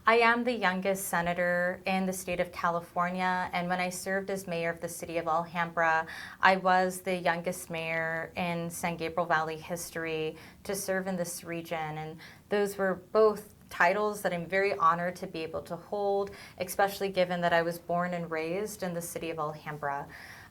I am the youngest senator in the state of California, and when I served as mayor of the city of Alhambra, I was the youngest mayor in San Gabriel Valley history to serve in this region, and those were both titles that I'm very honored to be able to hold, especially given that I was born and raised in the city of Alhambra.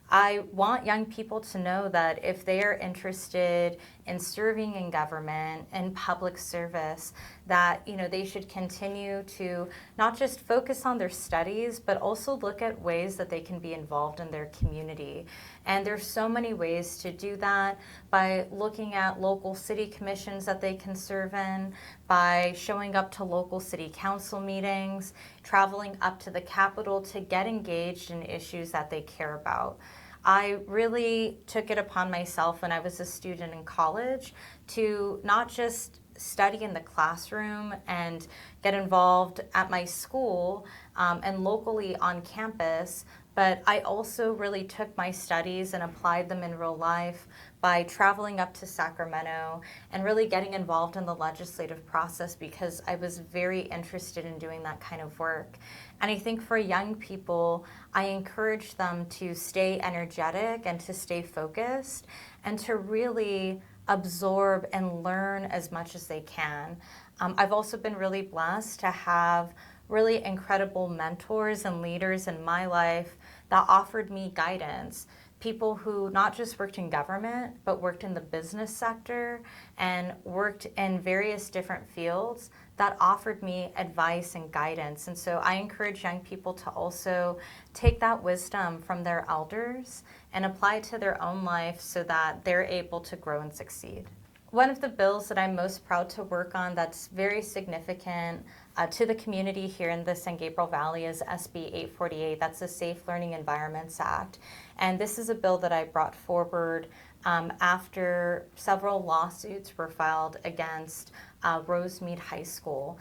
I want young people to know that if they are interested in serving in government and public service, that they should continue to not just focus on their studies, but also look at ways that they can be involved in their community. And there's so many ways to do that by looking at local city commissions that they can serve in, by showing up to local city council meetings, traveling up to the Capitol to get engaged in issues that they care about. I really took it upon myself when I was a student in college to not just study in the classroom and get involved at my school and locally on campus, but I also really took my studies and applied them in real life by traveling up to Sacramento and really getting involved in the legislative process because I was very interested in doing that kind of work. And I think for young people, I encourage them to stay energetic and to stay focused and to really absorb and learn as much as they can. I've also been really blessed to have really incredible mentors and leaders in my life that offered me guidance. People who not just worked in government, but worked in the business sector and worked in various different fields that offered me advice and guidance. And so I encourage young people to also take that wisdom from their elders and apply it to their own life so that they're able to grow and succeed. One of the bills that I'm most proud to work on that's very significant to the community here in the San Gabriel Valley is SB 848. That's the Safe Learning Environments Act. And this is a bill that I brought forward after several lawsuits were filed against Rosemead High School.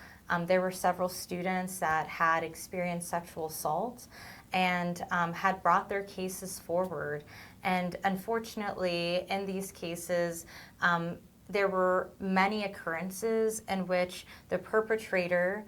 There were several students that had experienced sexual assault and had brought their cases forward. And unfortunately, in these cases, there were many occurrences in which the perpetrator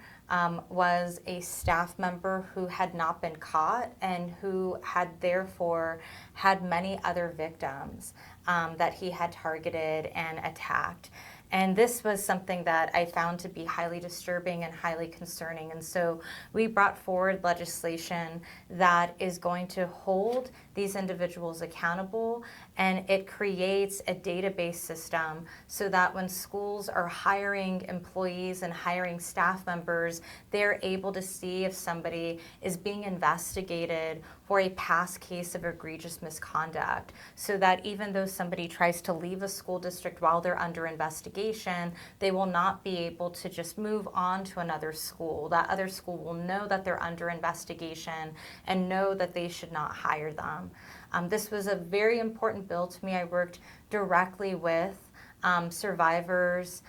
was a staff member who had not been caught and who had therefore had many other victims that he had targeted and attacked. And this was something that I found to be highly disturbing and highly concerning. And so we brought forward legislation that is going to hold these individuals accountable, and it creates a database system so that when schools are hiring employees and hiring staff members, they're able to see if somebody is being investigated for a past case of egregious misconduct, so that even though somebody tries to leave a school district while they're under investigation, they will not be able to just move on to another school. That other school will know that they're under investigation and know that they should not hire them. This was a very important bill to me. I worked directly with survivors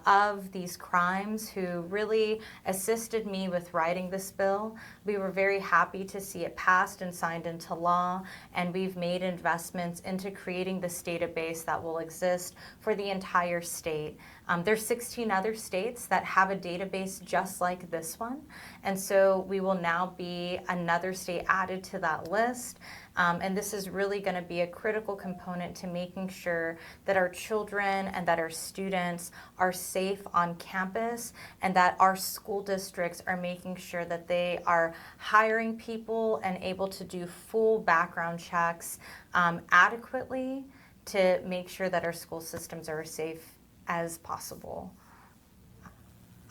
of these crimes who really assisted me with writing this bill. We were very happy to see it passed and signed into law, and we've made investments into creating this database that will exist for the entire state. There's 16 other states that have a database just like this one, and so we will now be another state added to that list. And this is really going to be a critical component to making sure that our children and that our students are safe on campus, and that our school districts are making sure that they are hiring people and able to do full background checks adequately to make sure that our school systems are as safe as possible.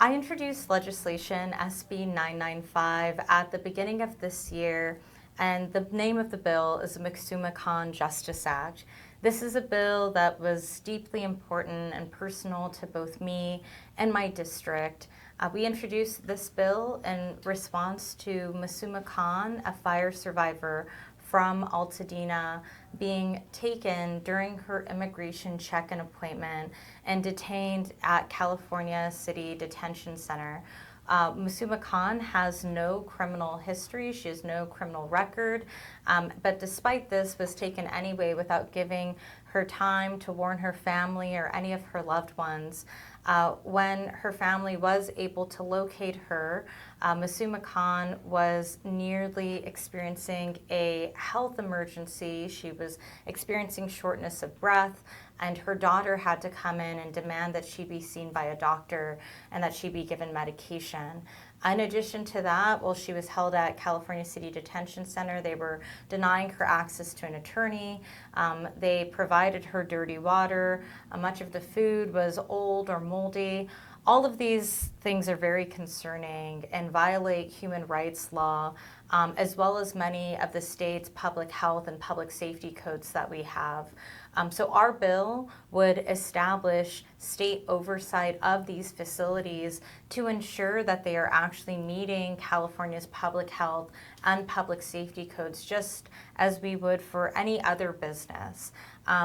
I introduced legislation SB 995 at the beginning of this year, and the name of the bill is the McSumacon Justice Act. This is a bill that was deeply important and personal to both me and my district. We introduced this bill in response to McSumacon, a fire survivor from Altadena, being taken during her immigration check-in appointment and detained at California City Detention Center. Musuma Khan has no criminal history. She has no criminal record, but despite this was taken anyway without giving her time to warn her family or any of her loved ones. When her family was able to locate her, Musuma Khan was nearly experiencing a health emergency. She was experiencing shortness of breath, and her daughter had to come in and demand that she be seen by a doctor and that she be given medication. In addition to that, while she was held at California City Detention Center, they were denying her access to an attorney. They provided her dirty water. Much of the food was old or moldy. All of these things are very concerning and violate human rights law, as well as many of the state's public health and public safety codes that we have. So our bill would establish state oversight of these facilities to ensure that they are actually meeting California's public health and public safety codes, just as we would for any other business.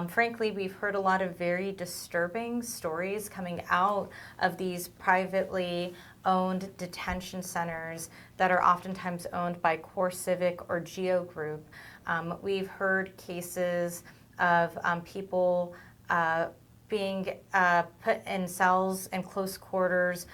Frankly, we've heard a lot of very disturbing stories coming out of these privately owned detention centers that are oftentimes owned by Core Civic or Geo Group. We've heard cases of people being put in cells in close quarters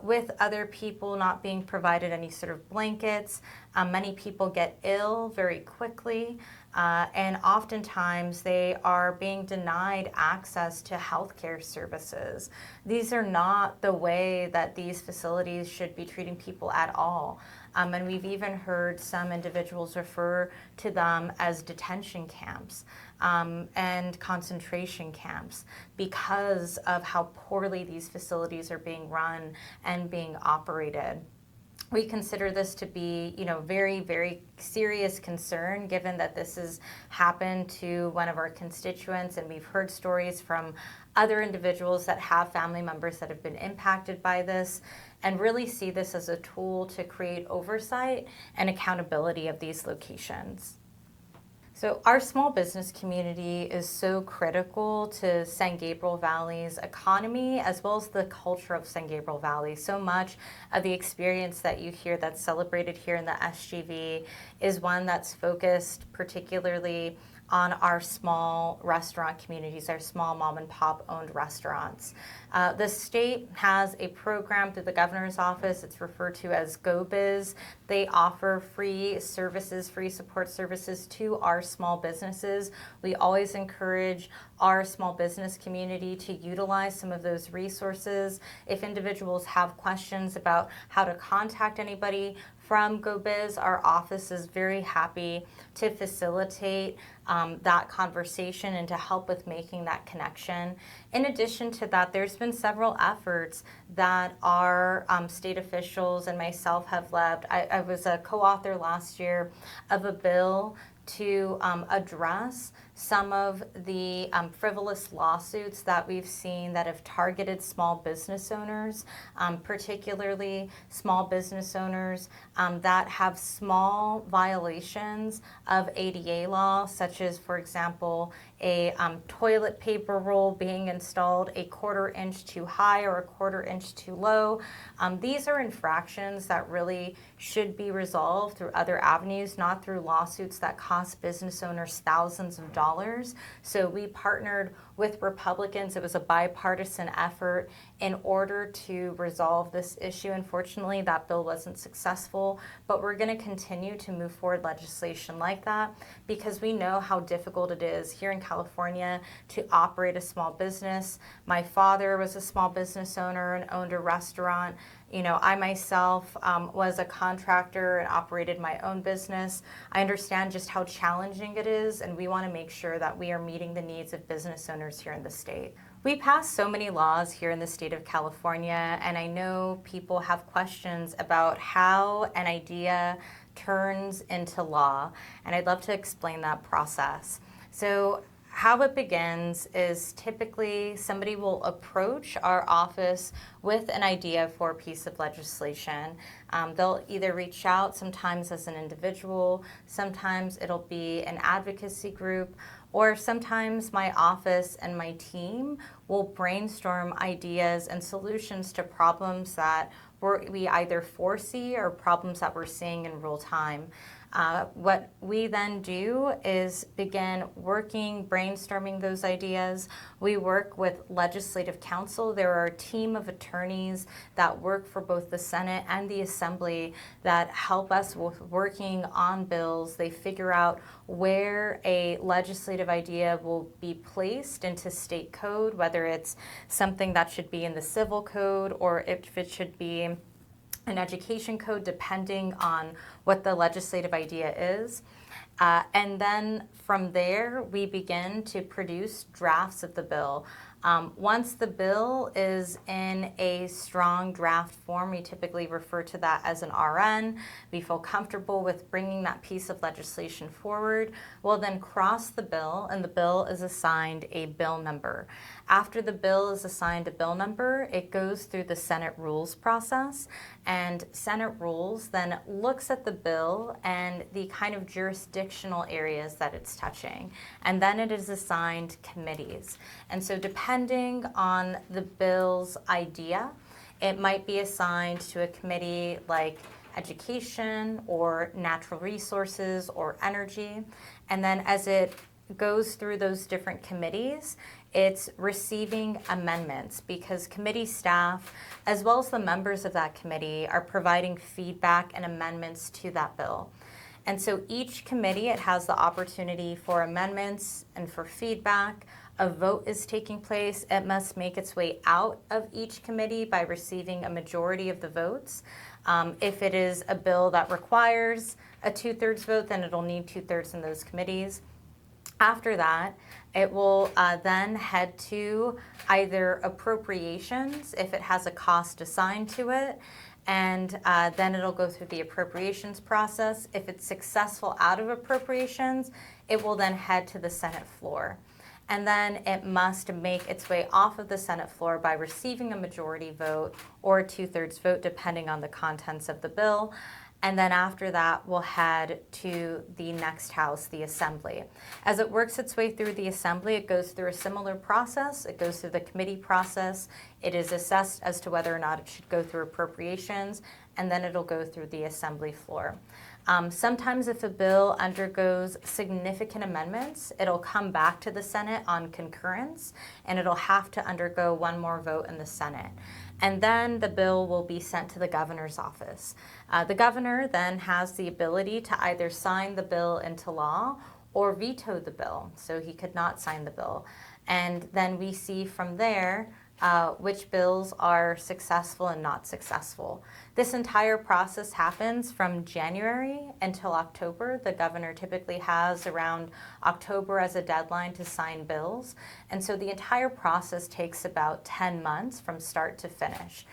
with other people not being provided any sort of blankets. Many people get ill very quickly, and oftentimes they are being denied access to healthcare services. These are not the way that these facilities should be treating people at all. And we've even heard some individuals refer to them as detention camps and concentration camps because of how poorly these facilities are being run and being operated. We consider this to be, very, very serious concern, given that this has happened to one of our constituents, and we've heard stories from other individuals that have family members that have been impacted by this, and really see this as a tool to create oversight and accountability of these locations. So our small business community is so critical to San Gabriel Valley's economy, as well as the culture of San Gabriel Valley. So much of the experience that you hear that's celebrated here in the SGV is one that's focused particularly on our small restaurant communities, our small mom and pop owned restaurants. The state has a program through the governor's office. It's referred to as GoBiz. They offer free services, free support services to our small businesses. We always encourage our small business community to utilize some of those resources. If individuals have questions about how to contact anybody from GoBiz, our office is very happy to facilitate that conversation and to help with making that connection. In addition to that, there's been several efforts that our state officials and myself have led. I was a co-author last year of a bill to address some of the frivolous lawsuits that we've seen that have targeted small business owners, particularly small business owners that have small violations of ADA law, such as, for example, a toilet paper roll being installed a 1/4 inch too high or a 1/4 inch too low. These are infractions that really should be resolved through other avenues, not through lawsuits that cost business owners thousands of dollars. So we partnered with Republicans. It was a bipartisan effort in order to resolve this issue. Unfortunately, that bill wasn't successful, but we're going to continue to move forward legislation like that because we know how difficult it is here in California to operate a small business. My father was a small business owner and owned a restaurant. I myself was a contractor and operated my own business. I understand just how challenging it is, and we want to make sure that we are meeting the needs of business owners here in the state. We pass so many laws here in the state of California, and I know people have questions about how an idea turns into law, and I'd love to explain that process. So how it begins is typically somebody will approach our office with an idea for a piece of legislation. They'll either reach out sometimes as an individual, sometimes it'll be an advocacy group, or sometimes my office and my team will brainstorm ideas and solutions to problems that we either foresee or problems that we're seeing in real time. What we then do is begin brainstorming those ideas. We work with legislative counsel. There are a team of attorneys that work for both the Senate and the Assembly that help us with working on bills. They figure out where a legislative idea will be placed into state code, whether it's something that should be in the civil code or if it should be an education code, depending on what the legislative idea is. And then from there, we begin to produce drafts of the bill. Once the bill is in a strong draft form, we typically refer to that as an RN. We feel comfortable with bringing that piece of legislation forward. We'll then cross the bill, and the bill is assigned a bill number. After the bill is assigned a bill number, it goes through the Senate rules process, and Senate rules then looks at the bill and the kind of jurisdictional areas that it's touching, and then it is assigned committees. And so depending on the bill's idea, it might be assigned to a committee like education or natural resources or energy. And then as it goes through those different committees, it's receiving amendments because committee staff, as well as the members of that committee, are providing feedback and amendments to that bill. And so each committee, it has the opportunity for amendments and for feedback. A vote is taking place. It must make its way out of each committee by receiving a majority of the votes. If it is a bill that requires a 2/3 vote, then it'll need 2/3 in those committees. After that, it will then head to either appropriations if it has a cost assigned to it, and then it'll go through the appropriations process. If it's successful out of appropriations, it will then head to the Senate floor. And then it must make its way off of the Senate floor by receiving a majority vote or a 2/3 vote, depending on the contents of the bill. And then after that, we'll head to the next house, the Assembly. As it works its way through the Assembly, it goes through a similar process. It goes through the committee process. It is assessed as to whether or not it should go through appropriations, and then it'll go through the Assembly floor. Sometimes if a bill undergoes significant amendments, it'll come back to the Senate on concurrence, and it'll have to undergo one more vote in the Senate. And then the bill will be sent to the governor's office. The governor then has the ability to either sign the bill into law or veto the bill, so he could not sign the bill. And then we see from there which bills are successful and not successful. This entire process happens from January until October. The governor typically has around October as a deadline to sign bills. And so the entire process takes about 10 months from start to finish.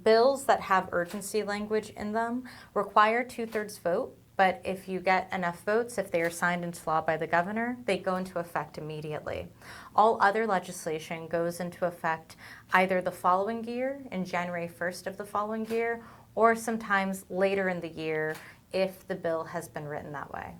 Bills that have urgency language in them require 2/3 vote. But if you get enough votes, if they are signed into law by the governor, they go into effect immediately. All other legislation goes into effect either the following year, in January 1st of the following year, or sometimes later in the year if the bill has been written that way.